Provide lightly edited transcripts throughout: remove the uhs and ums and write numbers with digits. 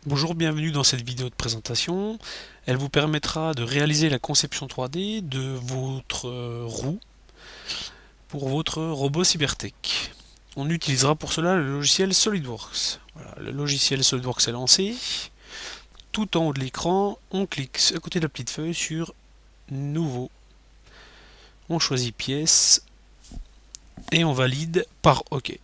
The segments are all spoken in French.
Bonjour, bienvenue dans cette vidéo de présentation. Elle vous permettra de réaliser la conception 3D de votre roue pour votre robot Cybertech. On utilisera pour cela le logiciel SolidWorks. Voilà, le logiciel SolidWorks est lancé. Tout en haut de l'écran, on clique à côté de la petite feuille sur Nouveau. On choisit Pièce et on valide par OK.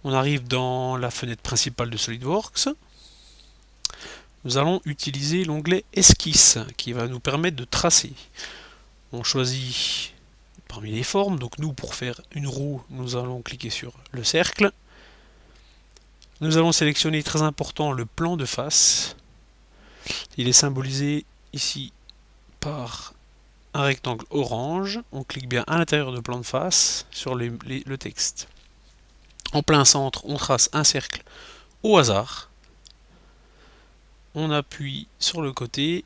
On arrive dans la fenêtre principale de SolidWorks. Nous allons utiliser l'onglet Esquisse qui va nous permettre de tracer. On choisit parmi les formes, donc nous pour faire une roue, nous allons cliquer sur le cercle. Nous allons sélectionner, très important, le plan de face. Il est symbolisé ici par un rectangle orange. On clique bien à l'intérieur de plan de face sur le texte. En plein centre, on trace un cercle au hasard. On appuie sur le côté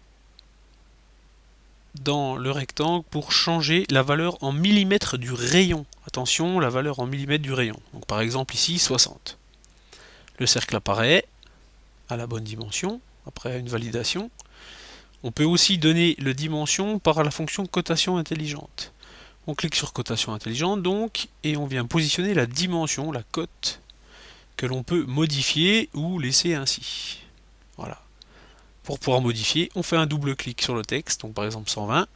dans le rectangle pour changer la valeur en millimètres du rayon. Attention, la valeur en millimètres du rayon. Donc par exemple ici 60. Le cercle apparaît à la bonne dimension après une validation. On peut aussi donner le dimension par la fonction cotation intelligente. On clique sur cotation intelligente donc et on vient positionner la dimension, la cote que l'on peut modifier ou laisser ainsi. Voilà. Pour pouvoir modifier, on fait un double clic sur le texte, donc par exemple 120,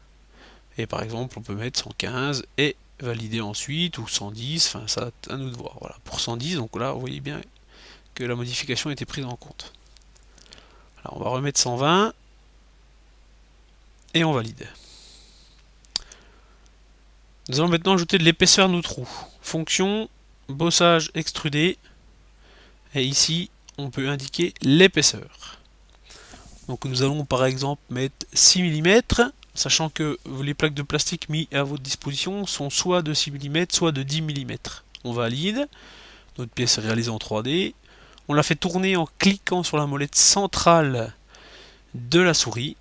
et par exemple on peut mettre 115 et valider ensuite, ou 110, enfin ça à nous de voir. Voilà. Pour 110, donc là vous voyez bien que la modification a été prise en compte. Alors on va remettre 120 et on valide. Nous allons maintenant ajouter de l'épaisseur à nos trous. Fonction bossage extrudé, et ici on peut indiquer l'épaisseur. Donc nous allons par exemple mettre 6 mm, sachant que les plaques de plastique mises à votre disposition sont soit de 6 mm, soit de 10 mm. On valide, notre pièce est réalisée en 3D, on la fait tourner en cliquant sur la molette centrale de la souris.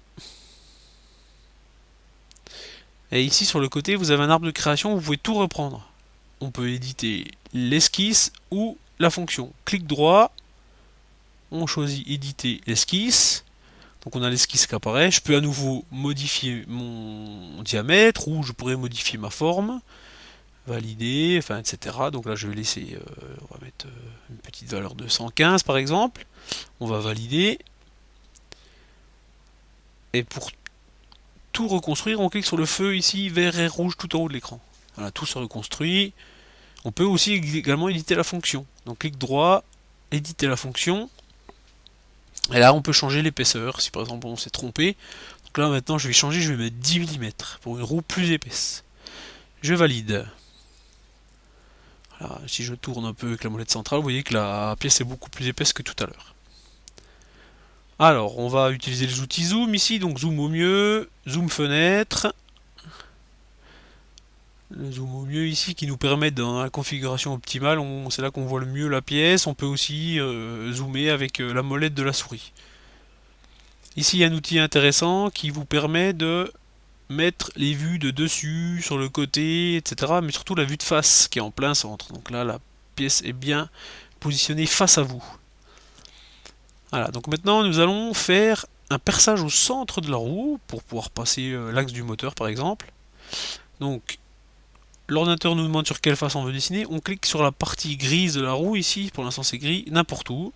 Et ici sur le côté, vous avez un arbre de création, vous pouvez tout reprendre. On peut éditer l'esquisse ou la fonction. Clic droit, on choisit éditer l'esquisse. Donc on a l'esquisse qui apparaît. Je peux à nouveau modifier mon diamètre ou je pourrais modifier ma forme. Valider, enfin etc. Donc là je vais laisser, on va mettre une petite valeur de 115 par exemple. On va valider. Et pour tout reconstruire, on clique sur le feu ici, vert et rouge tout en haut de l'écran. Voilà, tout se reconstruit. On peut aussi également éditer la fonction. Donc clic droit, éditer la fonction. Et là on peut changer l'épaisseur, si par exemple on s'est trompé. Donc là maintenant je vais changer, je vais mettre 10 mm pour une roue plus épaisse. Je valide. Voilà, si je tourne un peu avec la molette centrale, vous voyez que la pièce est beaucoup plus épaisse que tout à l'heure. Alors, on va utiliser les outils zoom ici, donc zoom au mieux, zoom fenêtre. Le zoom au mieux ici qui nous permet dans la configuration optimale, c'est là qu'on voit le mieux la pièce. On peut aussi zoomer avec la molette de la souris. Ici, il y a un outil intéressant qui vous permet de mettre les vues de dessus, sur le côté, etc. Mais surtout la vue de face qui est en plein centre. Donc là, la pièce est bien positionnée face à vous. Voilà, donc maintenant nous allons faire un perçage au centre de la roue pour pouvoir passer l'axe du moteur par exemple. Donc l'ordinateur nous demande sur quelle face on veut dessiner. On clique sur la partie grise de la roue ici, pour l'instant c'est gris, n'importe où.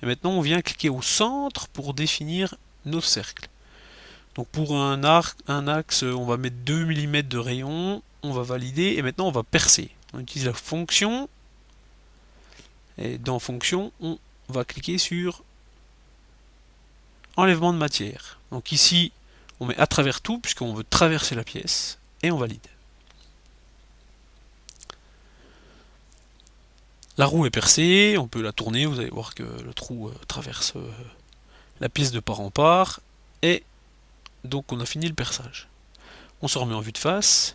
Et maintenant on vient cliquer au centre pour définir nos cercles. Donc pour un axe, on va mettre 2 mm de rayon, on va valider et maintenant on va percer. On utilise la fonction et dans fonction on va cliquer sur enlèvement de matière. Donc ici on met à travers tout puisqu'on veut traverser la pièce et on valide. La roue est percée, on peut la tourner, vous allez voir que le trou traverse la pièce de part en part et donc on a fini le perçage. On se remet en vue de face.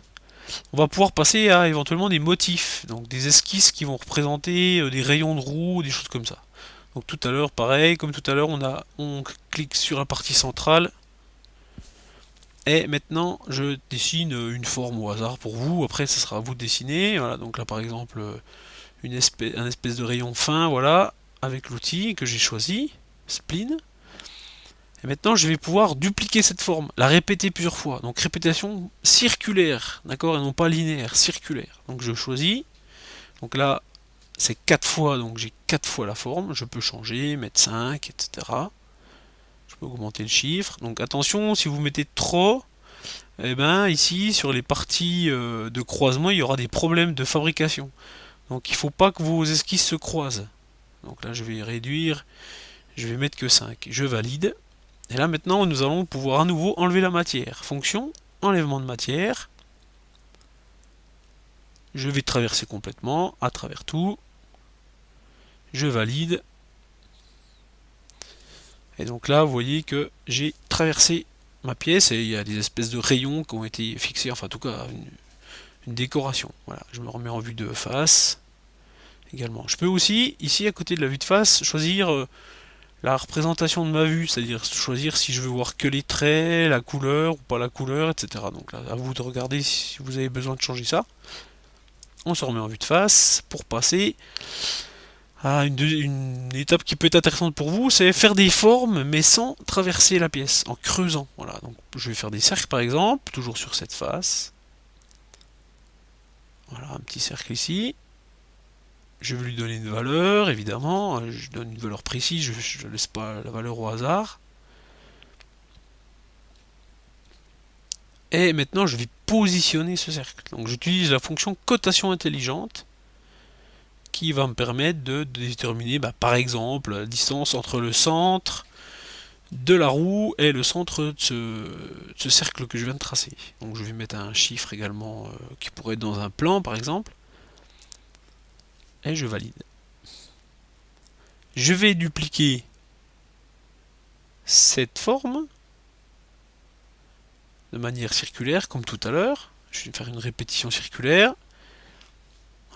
On va pouvoir passer à éventuellement des motifs, donc des esquisses qui vont représenter des rayons de roue, des choses comme ça. Donc tout à l'heure, pareil, comme tout à l'heure, on clique sur la partie centrale Et maintenant, je dessine une forme au hasard pour vous. Après, ce sera à vous de dessiner. Voilà, donc là, par exemple, un espèce de rayon fin, voilà, avec l'outil que j'ai choisi, spline. Et maintenant, je vais pouvoir dupliquer cette forme, la répéter plusieurs fois. Donc, répétition circulaire, d'accord, et non pas linéaire, circulaire. Donc, je choisis. Donc là, c'est 4 fois, donc j'ai 4 fois la forme. Je peux changer, mettre 5, etc. Je peux augmenter le chiffre. Donc, attention, si vous mettez trop, eh ben, ici, sur les parties de croisement, il y aura des problèmes de fabrication. Donc, il ne faut pas que vos esquisses se croisent. Donc là, je vais réduire, je vais mettre que 5. Je valide. Et là maintenant nous allons pouvoir à nouveau enlever la matière. Fonction, enlèvement de matière. Je vais traverser complètement, à travers tout. Je valide. Et donc là vous voyez que j'ai traversé ma pièce et il y a des espèces de rayons qui ont été fixés, enfin en tout cas une décoration. Voilà, je me remets en vue de face également. Je peux aussi, ici à côté de la vue de face, choisir la représentation de ma vue, c'est-à-dire choisir si je veux voir que les traits, la couleur ou pas la couleur, etc. Donc là, à vous de regarder si vous avez besoin de changer ça. On se remet en vue de face pour passer à une étape qui peut être intéressante pour vous, c'est faire des formes mais sans traverser la pièce, en creusant. Voilà, donc je vais faire des cercles par exemple, toujours sur cette face. Voilà, un petit cercle ici. Je vais lui donner une valeur, évidemment. Je donne une valeur précise, je ne laisse pas la valeur au hasard. Et maintenant, je vais positionner ce cercle. Donc j'utilise la fonction cotation intelligente qui va me permettre de déterminer, par exemple, la distance entre le centre de la roue et le centre de ce cercle que je viens de tracer. Donc je vais mettre un chiffre également qui pourrait être dans un plan, par exemple. Et je valide. Je vais dupliquer cette forme de manière circulaire comme tout à l'heure. Je vais faire une répétition circulaire.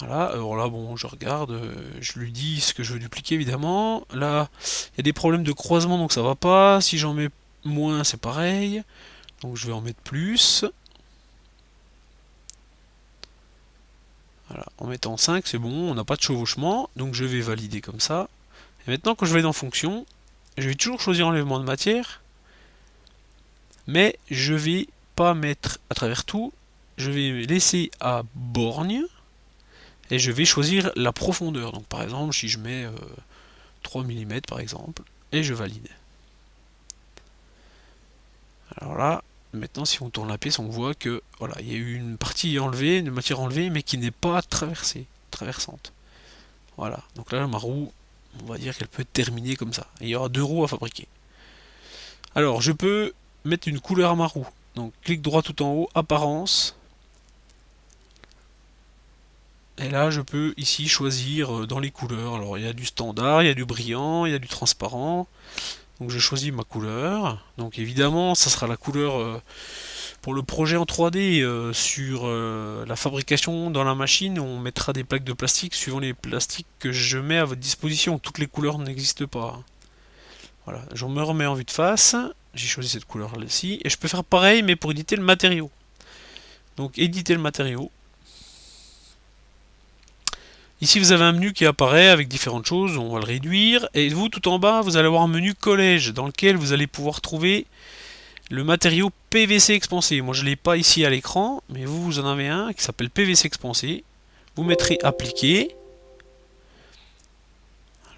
Voilà, alors là bon je regarde, je lui dis ce que je veux dupliquer évidemment. Là il y a des problèmes de croisement donc ça va pas. Si j'en mets moins c'est pareil. Donc je vais en mettre plus. Voilà, en mettant 5 c'est bon, on n'a pas de chevauchement, donc je vais valider comme ça. Et maintenant quand je vais dans fonction, je vais toujours choisir enlèvement de matière, mais je vais pas mettre à travers tout, je vais laisser à borgne, et je vais choisir la profondeur. Donc par exemple si je mets 3 mm par exemple, et je valide. Alors là, maintenant si on tourne la pièce, on voit que voilà, il y a eu une partie enlevée, une matière enlevée, mais qui n'est pas traversante. Voilà, donc là ma roue, on va dire qu'elle peut terminer comme ça. Et il y aura 2 roues à fabriquer. Alors je peux mettre une couleur à ma roue. Donc clic droit tout en haut, apparence. Et là je peux ici choisir dans les couleurs. Alors il y a du standard, il y a du brillant, il y a du transparent. Donc je choisis ma couleur. Donc évidemment ça sera la couleur pour le projet en 3D sur la fabrication dans la machine. On mettra des plaques de plastique suivant les plastiques que je mets à votre disposition. Toutes les couleurs n'existent pas. Voilà, je me remets en vue de face. J'ai choisi cette couleur-ci. Et je peux faire pareil mais pour éditer le matériau. Donc éditer le matériau. Ici vous avez un menu qui apparaît avec différentes choses, on va le réduire, et vous tout en bas vous allez avoir un menu collège dans lequel vous allez pouvoir trouver le matériau PVC expansé. Moi je ne l'ai pas ici à l'écran, mais vous en avez un qui s'appelle PVC expansé. Vous mettrez appliquer,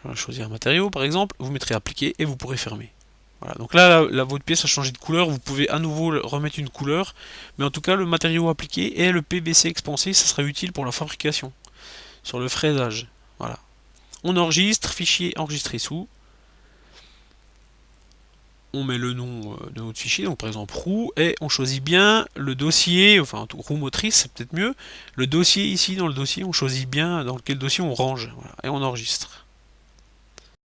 je vais choisir un matériau par exemple, vous mettrez appliquer et vous pourrez fermer. Voilà, donc là, votre pièce a changé de couleur, vous pouvez à nouveau remettre une couleur, mais en tout cas le matériau appliqué et le PVC expansé, ça sera utile pour la fabrication. Sur le fraisage. Voilà. On enregistre, fichier enregistré sous. On met le nom de notre fichier, donc par exemple roue, et on choisit bien le dossier, enfin roue motrice, c'est peut-être mieux. Le dossier ici, dans le dossier, on choisit bien dans quel dossier on range. Voilà, et on enregistre.